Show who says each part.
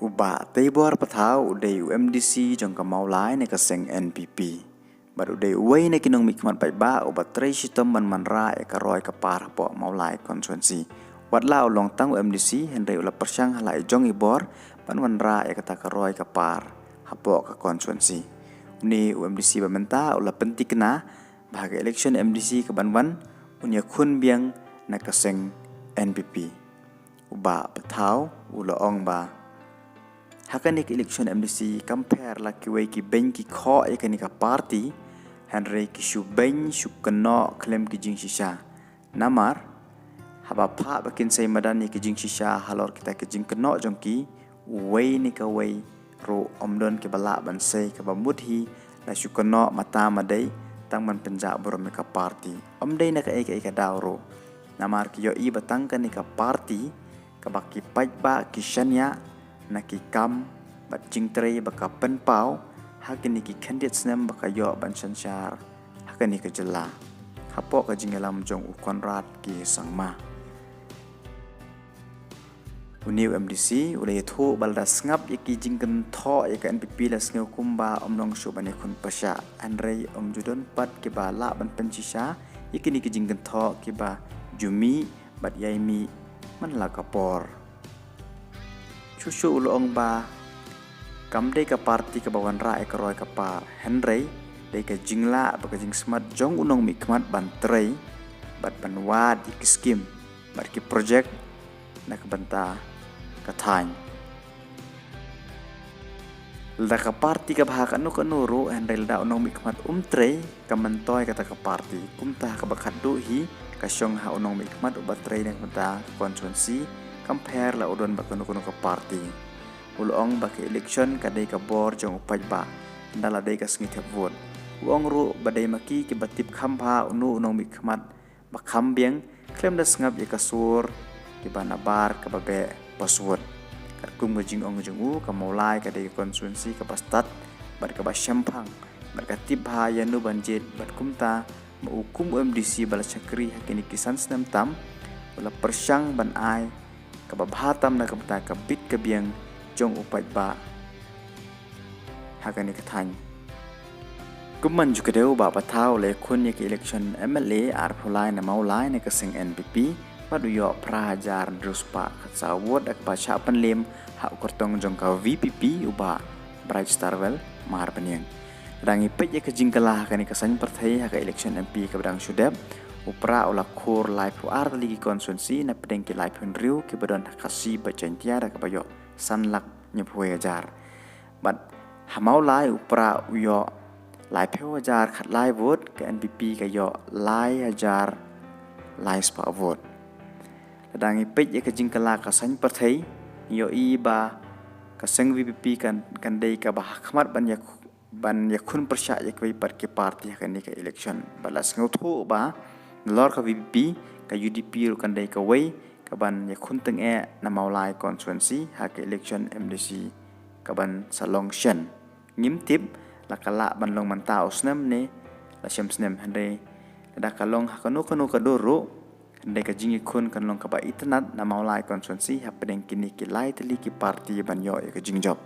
Speaker 1: Uba tebor patau udai UMDC jong kamau lai ne kaseng NPP. Baru udai uai ne kinong mikmat bai ba uba trei sitom man ra karoi kapar po mau lai konsuensi. Wat lau long tang UMDC hendai ula persyang halai jong ibor man ra kata karoi kapar hapo ka konsuensi. Uni UMDC bamenta ula penting kena bahagia election MDC ke banwan unya kun biang na kaseng NPP. Uba patau ula ong ba hakanik election MDC compare la kiwai ki ben ki kho ekanika party henry ki shu ben shu keno klem ki jing shisha namar haba pha bakin sai madani ki jing shisha halor kita ki jing keno jongki wei ni ka wei ro omdon ke bala ban sai ka bamudhi la shu keno mata madai tang man penja borom ka party omdai na ka eka dauro namar ki yo i batang ka ni ka party ka baki pai ba ki shanya naki kam bat jing trei baka pen pau hakini ki candidates nem baka yo ban sanchar hakani ka jela hapo ka jingalam jong ukonrat ki sangma uni MDC ulai thu balda ngap yaki jingkan tho yaka NPP la sneu kumba omnong shu bane kun pasha anrei judon pat ki ba la ban penchisha yakini ki jingkan tho ki ba jumi bat yaimi man la kapor Susu ulong ba kam dei ka party ka bawan ra ekroi ka par henry dei ka jingla ba ka jing smart jong unong mikmat ban trei bat banwa di skim bat ki project na ka banta ka thain la ka party ka bahak anu ka nuru henry da unong mikmat trei ka mentoy ka ka party kumta ka bakat du hi ka syong ha unong mikmat ubat trei na banta konsuensi compare la udon bakano ka party ulong bak election kadai ka bor jong upai ba ndala dai ka sngi vote uong ru badai maki ki batip khampa unu unong mikmat bakham biang klem da ngap ye ka sur ki bana bar ka babe password kat kum jing ong jong u ka maulai kadai konsuensi ka pastat bat ka ba syampang bat ka tip ha yanu banjet bat kumta maukum MDC bala chakri hakini kisan snam tam wala persyang ban ai kababhatam na kabta kabit kabiang jong upai ba hakani kathany kumman jukadeu ba patau le kun yak election MLA ar phulai na maulai na kasing NPP padu yo prahajar druspa katsawot ak pa cha panlim ha ukortong jong ka VPP uba Bright Starwell mar panyang rangi pet yak jingkala hakani kasany partai haka election MP kabdang sudep upra ola kur live ar ligi konsuensi na pedeng ki live henriu ki badon kasi bacentia da kabayo sanlak nyepue ajar bat hamau lai upra uyo live ajar khat live vote ke NPP kayo lai ajar lai spa vote dadangi pej ya kajingkala kasany partai yo iba kaseng VPP kan dei ka bah khmat ban yakun persya yakwi par ki parti kan ni ka election balas nguthu ba lor ka VPP ka UDP ru kan dai ka wei ka ban ya khun teng na maulai konsuensi ha ka election MDC ka ban salong shen ngim tip la kala ban long manta osnem ne la shem snem hande da kalong ha kanu ka duru hande ka jingi khun kan long ka ba itnat na maulai konsuensi ha pedeng kini ki lai teli ki parti ban yo ka jing job